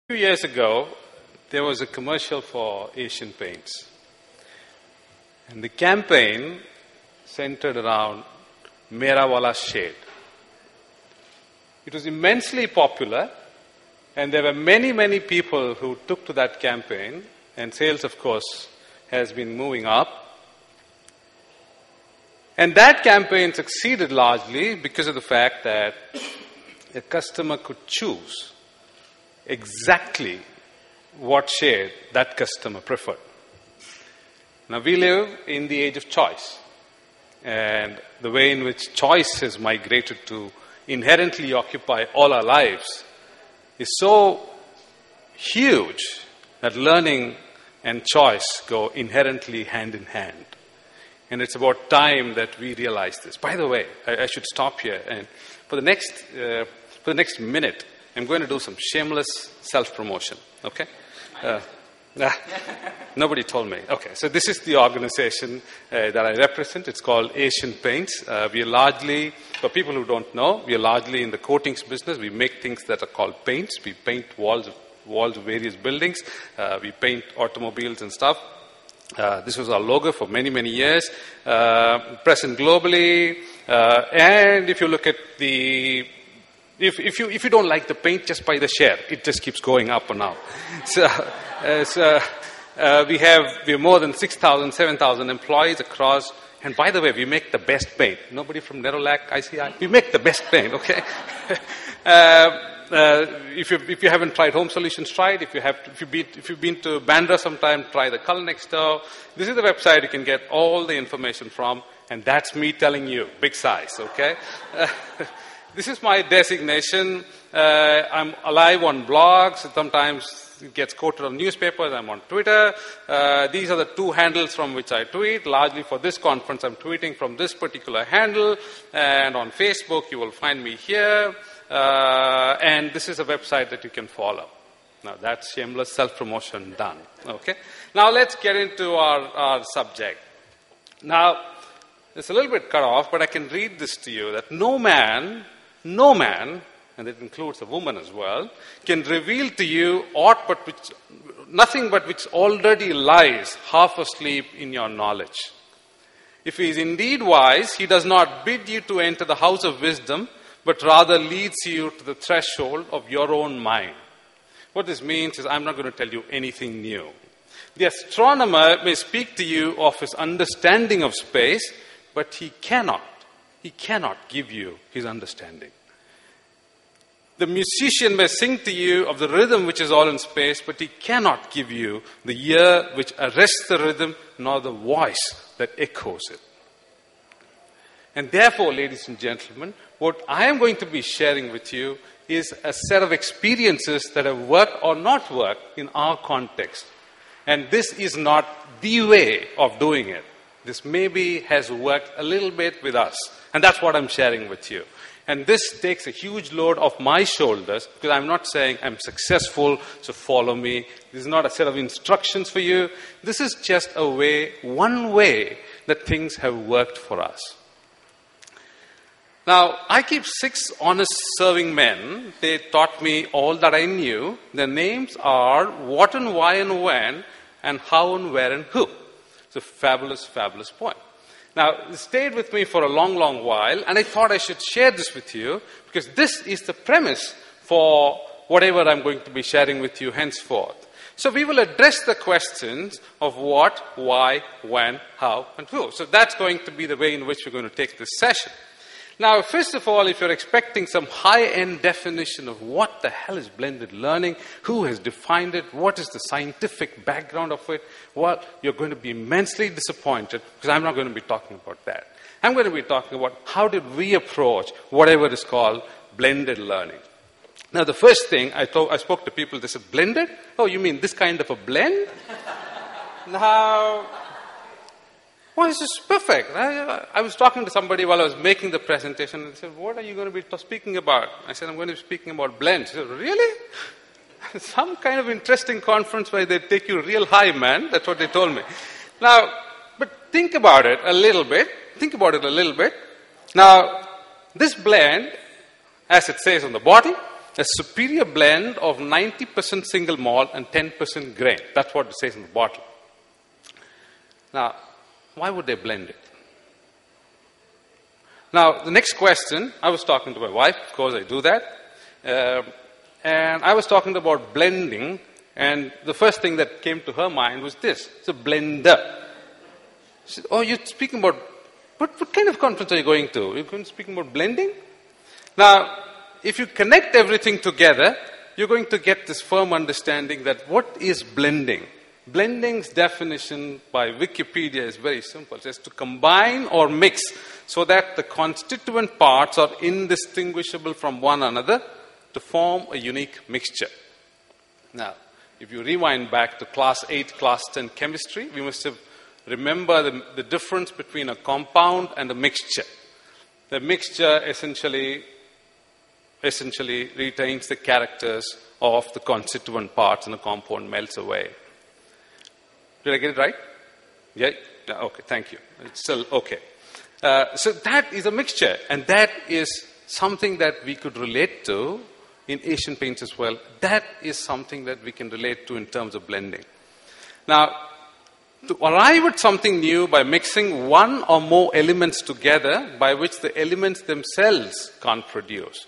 few years ago, there was a commercial for Asian Paints. And the campaign centered around Mera Wala Shade. It was immensely popular, and there were many people who took to that campaign, and sales, of course, has been moving up. And that campaign succeeded largely because of the fact that a customer could choose exactly what shade that customer preferred. Now, we live in the age of choice, and the way in which choice has migrated to inherently occupy all our lives is so huge that learning and choice go inherently hand in hand. And it's about time that we realize this. By the way, I should stop here, and for the next minute, I'm going to do some shameless self-promotion, okay? Nobody told me. Okay, so this is the organization that I represent. It's called Asian Paints. We are largely, for people who don't know, we are largely in the coatings business. We make things that are called paints. We paint walls of various buildings. We paint automobiles and stuff. This was our logo for many years. Present globally. And if you look at the... If you don't like the paint, just buy the share. It just keeps going up and up. We have more than 6,000, 7,000 employees across. And by the way, we make the best paint. Nobody from Nerolac, ICI? We make the best paint, okay? If you haven't tried Home Solutions, try it. If you've been to Bandra sometime, try the Color Next Door. This is the website you can get all the information from. And that's me telling you, big size, okay? This is my designation. I'm alive on blogs. Sometimes it gets quoted on newspapers. I'm on Twitter. These are the two handles from which I tweet. Largely for this conference, I'm tweeting from this particular handle. And on Facebook, you will find me here. And this is a website that you can follow. Now, that's shameless self-promotion done. Okay? Now, let's get into our subject. Now, it's a little bit cut off, but I can read this to you, that no man, and it includes a woman as well, can reveal to you nothing but which already lies half asleep in your knowledge. If he is indeed wise, he does not bid you to enter the house of wisdom, but rather leads you to the threshold of your own mind. What this means is I'm not going to tell you anything new. The astronomer may speak to you of his understanding of space, but he cannot give you his understanding. The musician may sing to you of the rhythm which is all in space, but he cannot give you the ear which arrests the rhythm, nor the voice that echoes it. And therefore, ladies and gentlemen, what I am going to be sharing with you is a set of experiences that have worked or not worked in our context. And this is not the way of doing it. This maybe has worked a little bit with us. And that's what I'm sharing with you. And this takes a huge load off my shoulders, because I'm not saying I'm successful, so follow me. This is not a set of instructions for you. This is just one way that things have worked for us. Now, I keep 6 honest serving men. They taught me all that I knew. Their names are what and why and when, and how and where and who. It's a fabulous point. Now, it stayed with me for a long while, and I thought I should share this with you, because this is the premise for whatever I'm going to be sharing with you henceforth. So we will address the questions of what, why, when, how, and who. So that's going to be the way in which we're going to take this session. Now, first of all, if you're expecting some high-end definition of what the hell is blended learning, who has defined it, what is the scientific background of it, well, you're going to be immensely disappointed, because I'm not going to be talking about that. I'm going to be talking about how did we approach whatever is called blended learning. Now, the first thing I spoke to people, they said, blended? Oh, you mean this kind of a blend? Now... well, this is perfect. I was talking to somebody while I was making the presentation, and they said, what are you going to be speaking about? I said, I'm going to be speaking about blends. They said, really? Some kind of interesting conference where they take you real high, man. That's what they told me. Now, but think about it a little bit. Now, this blend, as it says on the body, a superior blend of 90% single malt and 10% grain. That's what it says in the bottle. Now, why would they blend it? Now, the next question, I was talking to my wife, of course I do that, and I was talking about blending, and the first thing that came to her mind was this: it's a blender. She said, oh, you're speaking about, what kind of conference are you going to? You're going to speaking about blending? Now, if you connect everything together, you're going to get this firm understanding that what is blending? Blending's definition by Wikipedia is very simple. It says to combine or mix so that the constituent parts are indistinguishable from one another to form a unique mixture. Now, if you rewind back to class 8, class 10 chemistry, we must have remember the difference between a compound and a mixture. The mixture essentially retains the characters of the constituent parts and the compound melts away. Did I get it right? Yeah? Okay, thank you. It's still okay. So that is a mixture, and that is something that we could relate to in Asian paints as well. That is something that we can relate to in terms of blending. Now, to arrive at something new by mixing one or more elements together by which the elements themselves can't produce.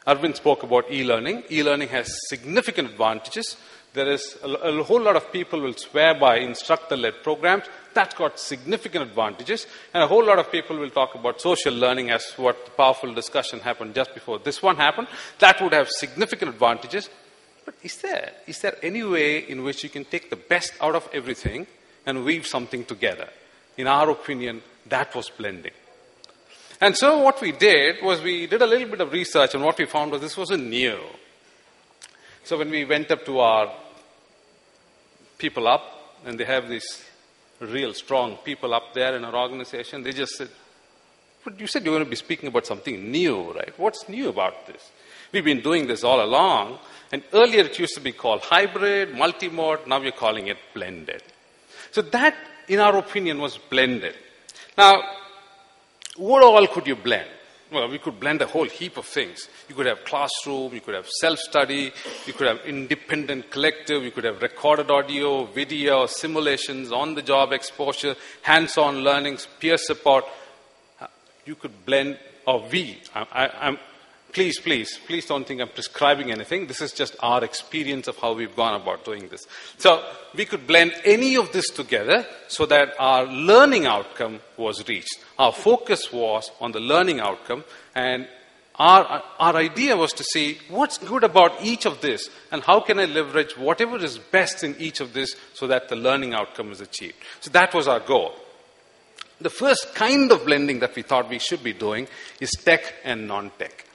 Arvind spoke about e-learning. E-learning has significant advantages. There is a whole lot of people will swear by instructor-led programs. That's got significant advantages. And a whole lot of people will talk about social learning as what the powerful discussion happened just before this one happened. That would have significant advantages. But is there any way in which you can take the best out of everything and weave something together? In our opinion, that was blending. And so what we did was we did a little bit of research, and what we found was this wasn't new. So when we went up to our people up, and they have these real strong people up there in our organization, they just said, but you said you were going to be speaking about something new, right? What's new about this? We've been doing this all along, and earlier it used to be called hybrid, multi-mode, now we're calling it blended. So that, in our opinion, was blended. Now, what all could you blend? Well, we could blend a whole heap of things. You could have classroom, you could have self-study, you could have independent collective, you could have recorded audio, video, simulations, on-the-job exposure, hands-on learnings, peer support. You could blend, or please don't think I'm prescribing anything. This is just our experience of how we've gone about doing this. So we could blend any of this together so that our learning outcome was reached. Our focus was on the learning outcome, and our idea was to see what's good about each of this and how can I leverage whatever is best in each of this so that the learning outcome is achieved. So that was our goal. The first kind of blending that we thought we should be doing is tech and non-tech.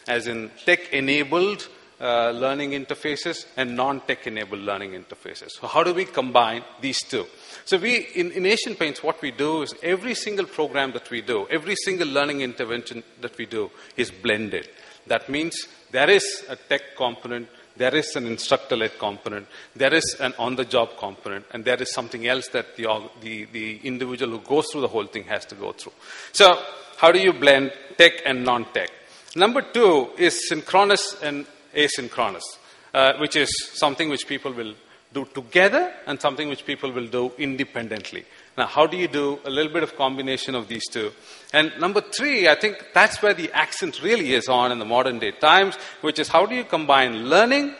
As in tech-enabled learning interfaces and non-tech-enabled learning interfaces. So how do we combine these two? So in Asian Paints, what we do is every single program that we do, every single learning intervention that we do is blended. That means there is a tech component, there is an instructor-led component, there is an on-the-job component, and there is something else that the individual who goes through the whole thing has to go through. So how do you blend tech and non-tech? Number 2 is synchronous and asynchronous, which is something which people will do together and something which people will do independently. Now, how do you do a little bit of combination of these two? And number 3, I think that's where the accent really is on in the modern day times, which is how do you combine learning,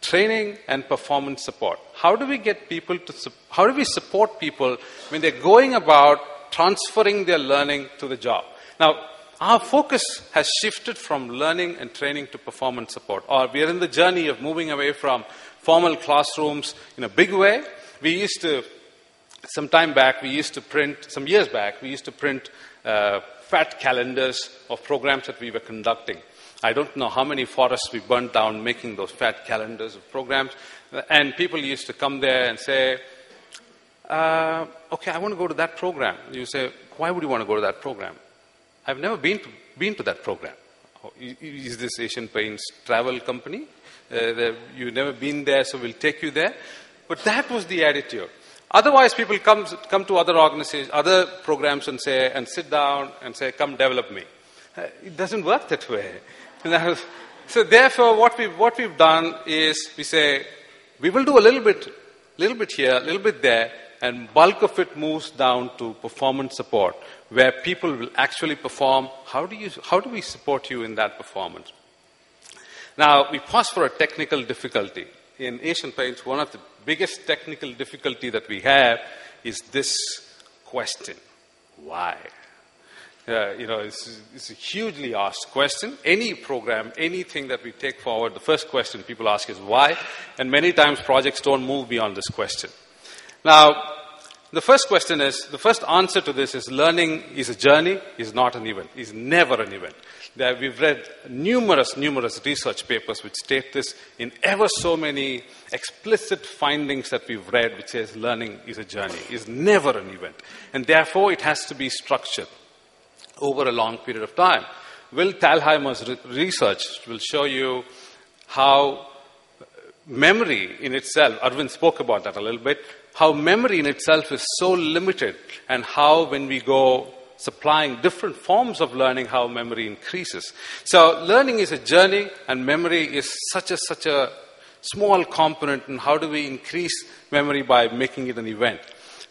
training, and performance support? How do we get people how do we support people when they're going about transferring their learning to the job? Now, our focus has shifted from learning and training to performance support. Or we are in the journey of moving away from formal classrooms in a big way. Some years back, we used to print fat calendars of programs that we were conducting. I don't know how many forests we burnt down making those fat calendars of programs. And people used to come there and say, okay, I want to go to that program. You say, why would you want to go to that program? I've never been to that program. Is this Asian Paints travel company? You've never been there, so we'll take you there. But that was the attitude. Otherwise, people come to other organizations, other programs and sit down and say, come develop me. It doesn't work that way. So therefore, what we've done is we say, we will do a little bit here, a little bit there, and bulk of it moves down to performance support, where people will actually perform. How do we support you in that performance? Now, we pause for a technical difficulty. In Asian Paints, one of the biggest technical difficulty that we have is this question: why? It's a hugely asked question. Any program, anything that we take forward, the first question people ask is why, and many times projects don't move beyond this question. Now, the first answer to this is learning is a journey, is not an event, is never an event. We've read numerous research papers which state this in ever so many explicit findings that we've read, which says learning is a journey, is never an event. And therefore, it has to be structured over a long period of time. Will Thalheimer's research will show you how memory in itself, Arvind spoke about that a little bit, how memory in itself is so limited, and how when we go supplying different forms of learning, how memory increases. So learning is a journey, and memory is such a small component, and how do we increase memory by making it an event?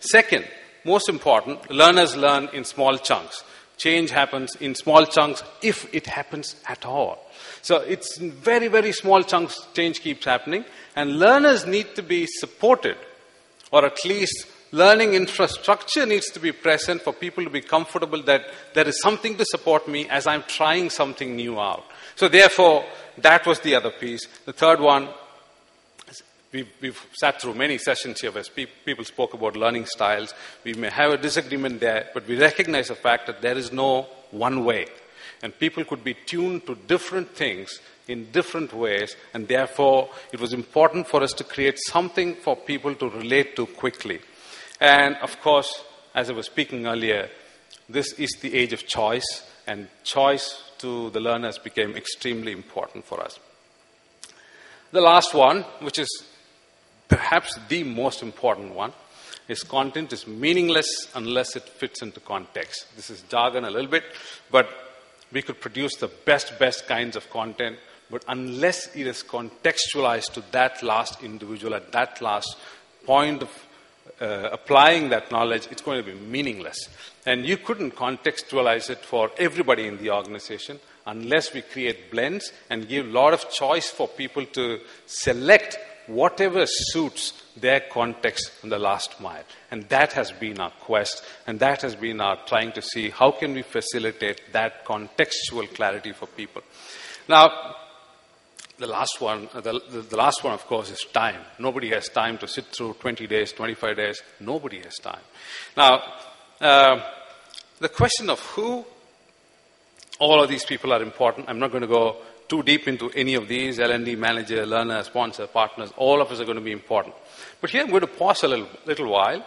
Second, most important, learners learn in small chunks. Change happens in small chunks, if it happens at all. So it's in very, very small chunks change keeps happening, and learners need to be supported, or at least learning infrastructure needs to be present for people to be comfortable that there is something to support me as I'm trying something new out. So therefore, that was the other piece. The third one, we've sat through many sessions here where people spoke about learning styles. We may have a disagreement there, but we recognize the fact that there is no one way. And people could be tuned to different things in different ways, and therefore it was important for us to create something for people to relate to quickly. And of course, as I was speaking earlier, this is the age of choice, and choice to the learners became extremely important for us. The last one, which is perhaps the most important one, is content is meaningless unless it fits into context. This is jargon a little bit, but we could produce the best kinds of content, but unless it is contextualized to that last individual at that last point of applying that knowledge, it's going to be meaningless. And you couldn't contextualize it for everybody in the organization unless we create blends and give a lot of choice for people to select whatever suits their context in the last mile. And that has been our quest, and that has been our trying to see how can we facilitate that contextual clarity for people. Now, the last one, of course, is time. Nobody has time to sit through 20 days, 25 days. Nobody has time. Now, the question of who all of these people are important. I'm not going to go too deep into any of these. L&D, manager, learner, sponsor, partners, all of us are going to be important. But here I'm going to pause a little while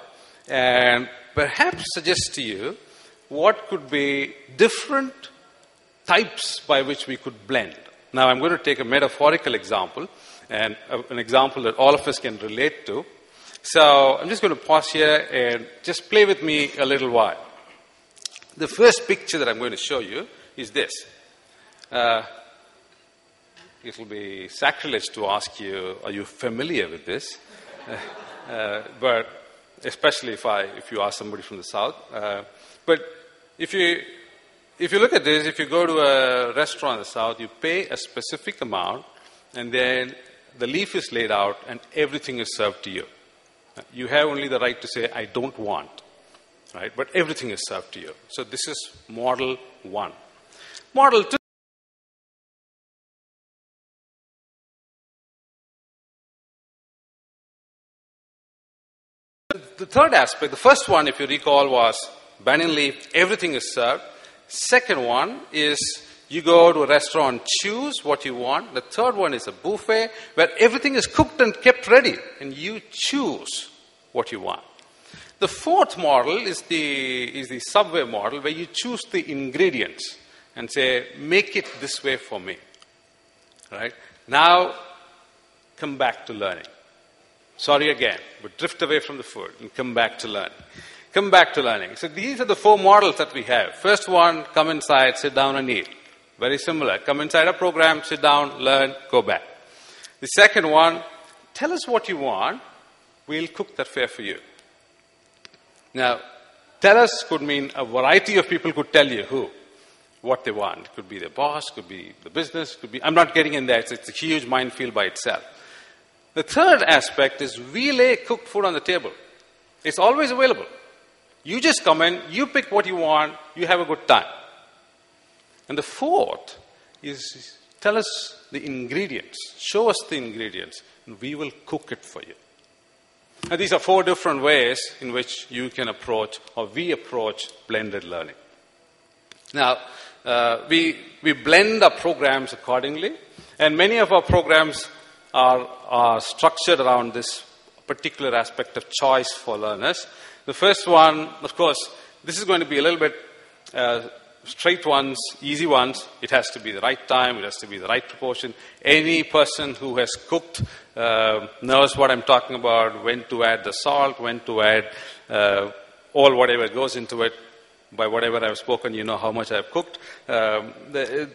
and perhaps suggest to you what could be different types by which we could blend. Now, I'm going to take a metaphorical example, and an example that all of us can relate to. So I'm just going to pause here and just play with me a little while. The first picture that I'm going to show you is this. It will be sacrilege to ask you, are you familiar with this? But especially if you ask somebody from the South. But if you look at this, if you go to a restaurant in the South, you pay a specific amount, and then the leaf is laid out, and everything is served to you. You have only the right to say, I don't want, right? But everything is served to you. So this is model 1. Model 2. The third aspect, the first one, if you recall, was banyan leaf, everything is served. Second one is you go to a restaurant, choose what you want. The third one is a buffet where everything is cooked and kept ready, and you choose what you want. The fourth model is the Subway model, where you choose the ingredients and say, make it this way for me. Right? Now, come back to learning. Sorry again, but drift away from the food and come back to learning. Come back to learning. So these are the 4 models that we have. First one, come inside, sit down and eat. Very similar. Come inside a program, sit down, learn, go back. The second one, tell us what you want. We'll cook that fare for you. Now, tell us could mean a variety of people could tell you what they want. It could be their boss, could be the business, could be... I'm not getting in there. It's a huge minefield by itself. The third aspect is we lay cooked food on the table. It's always available. You just come in, you pick what you want, you have a good time. And the fourth is tell us the ingredients. Show us the ingredients, and we will cook it for you. And these are 4 different ways in which you can approach, or we approach, blended learning. Now, we blend our programs accordingly, and many of our programs are structured around this particular aspect of choice for learners. The first one, of course, this is going to be a little bit straight ones, easy ones. It has to be the right time, it has to be the right proportion. Any person who has cooked knows what I'm talking about, when to add the salt, when to add all whatever goes into it. By whatever I've spoken, you know how much I've cooked. The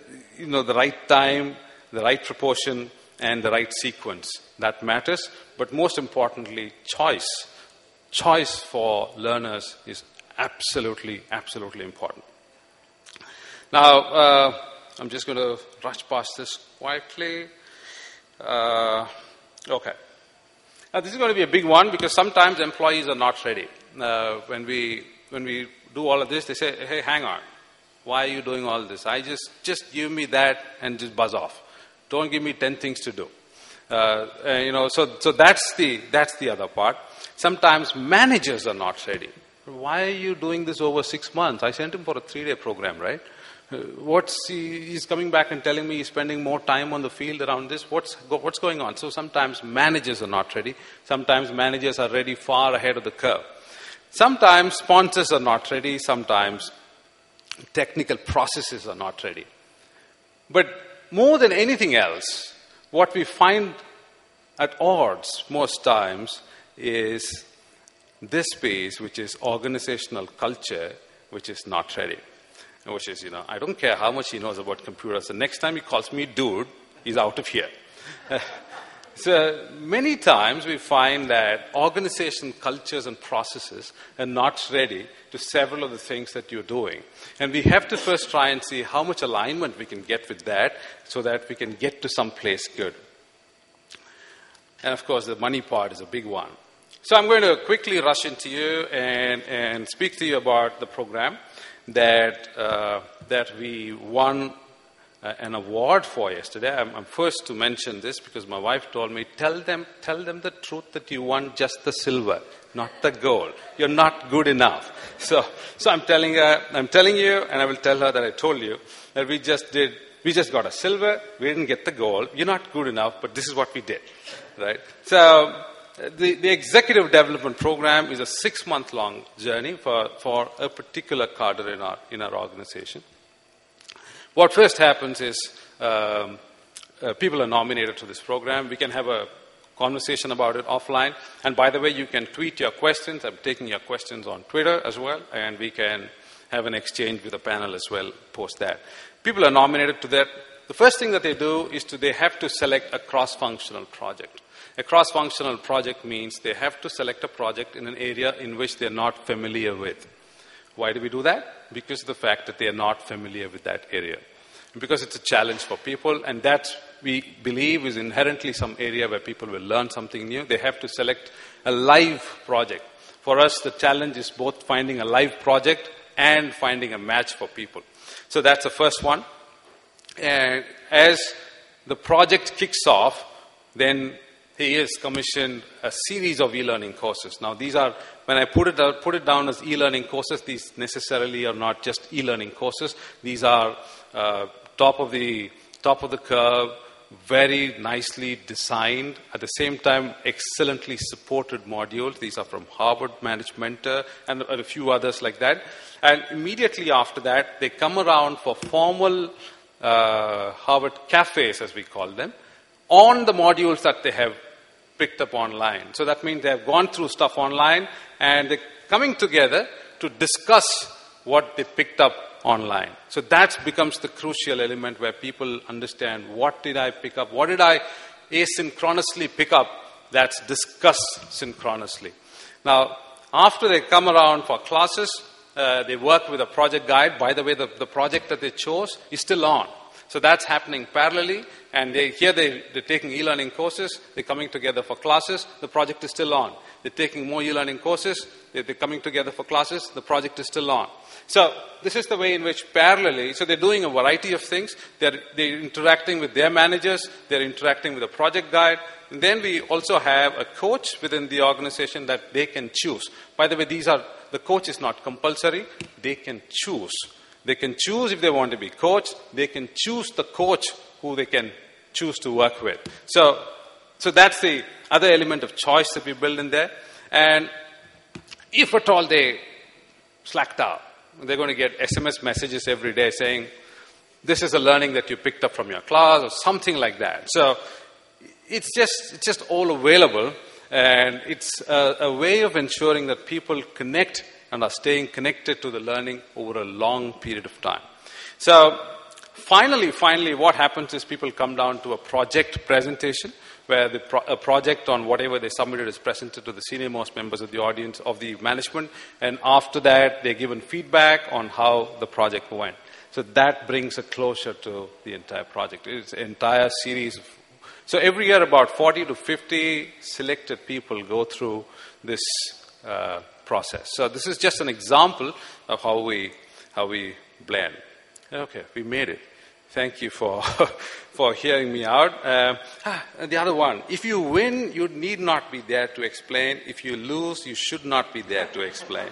right time, the right proportion, and the right sequence. That matters. But most importantly, choice. Choice for learners is absolutely, absolutely important. Now, I'm just going to rush past this quietly. Okay. Now, this is going to be a big one because sometimes employees are not ready. When we do all of this, they say, hey, hang on. Why are you doing all this? Just give me that and just buzz off. Don't give me 10 things to do. So that's the other part. Sometimes managers are not ready. Why are you doing this over 6 months? I sent him for a 3-day program, right? He's coming back and telling me he's spending more time on the field around this. What's going on? So sometimes managers are not ready. Sometimes managers are ready far ahead of the curve. Sometimes sponsors are not ready. Sometimes technical processes are not ready. But more than anything else, what we find at odds most times is this piece, which is organizational culture, which is not ready. Which is, I don't care how much he knows about computers. The next time he calls me dude, he's out of here. So many times we find that organization cultures and processes are not ready to several of the things that you're doing. And we have to first try and see how much alignment we can get with that so that we can get to some place good. And of course, the money part is a big one. So I'm going to quickly rush into you and speak to you about the program that we won an award for yesterday. I'm first to mention this because my wife told me, tell them the truth that you won just the silver, not the gold. You're not good enough. So I'm telling you, and I will tell her that I told you that we just got a silver. We didn't get the gold. You're not good enough, but this is what we did, right? So the executive development program is a 6-month-long journey for a particular cadre in our organization. What first happens is people are nominated to this program. We can have a conversation about it offline. And by the way, you can tweet your questions. I'm taking your questions on Twitter as well. And we can have an exchange with the panel as well post that. People are nominated to that. The first thing that they do is they have to select a cross-functional project. A cross-functional project means they have to select a project in an area in which they're not familiar with. Why do we do that? Because of the fact that they are not familiar with that area. Because it's a challenge for people, and that we believe is inherently some area where people will learn something new. They have to select a live project. For us, the challenge is both finding a live project and finding a match for people. So that's the first one. And as the project kicks off, then he is commissioned a series of e-learning courses. Now, these are, when I put it down as e-learning courses, these necessarily are not just e-learning courses. These are top of the curve, very nicely designed, at the same time excellently supported modules. These are from Harvard Managed Mentor and a few others like that. And immediately after that, they come around for formal Harvard cafes, as we call them, on the modules that they have picked up online. So that means they have gone through stuff online and they're coming together to discuss what they picked up online. So that becomes the crucial element where people understand what did I pick up, what did I asynchronously pick up that's discussed synchronously. Now, after they come around for classes, they work with a project guide. By the way, the project that they chose is still on. So that's happening parallelly, and they're taking e-learning courses, they're coming together for classes, the project is still on. They're taking more e-learning courses, they're coming together for classes, the project is still on. So this is the way in which parallelly, so they're doing a variety of things, they're interacting with their managers, they're interacting with a project guide, and then we also have a coach within the organization that they can choose. By the way, the coach is not compulsory, they can choose. They can choose if they want to be coached. They can choose the coach who they can choose to work with. So that's the other element of choice that we build in there. And if at all they slacked out, they're going to get SMS messages every day saying, this is a learning that you picked up from your class or something like that. So it's just all available, and it's a way of ensuring that people connect and are staying connected to the learning over a long period of time. So finally, what happens is people come down to a project presentation where a project on whatever they submitted is presented to the senior most members of the audience, of the management, and after that they're given feedback on how the project went. So that brings a closure to the entire project. It's an entire series. So every year about 40 to 50 selected people go through this process. So this is just an example of how we blend. Okay, we made it. Thank you for hearing me out. The other one, if you win, you need not be there to explain. If you lose, you should not be there to explain.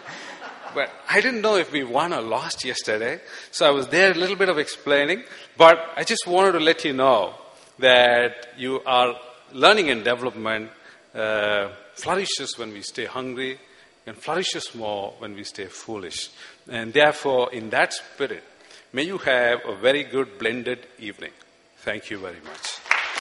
But I didn't know if we won or lost yesterday, so I was there a little bit of explaining. But I just wanted to let you know that you are learning and development flourishes when we stay hungry, and flourishes more when we stay foolish. And therefore, in that spirit, may you have a very good blended evening. Thank you very much.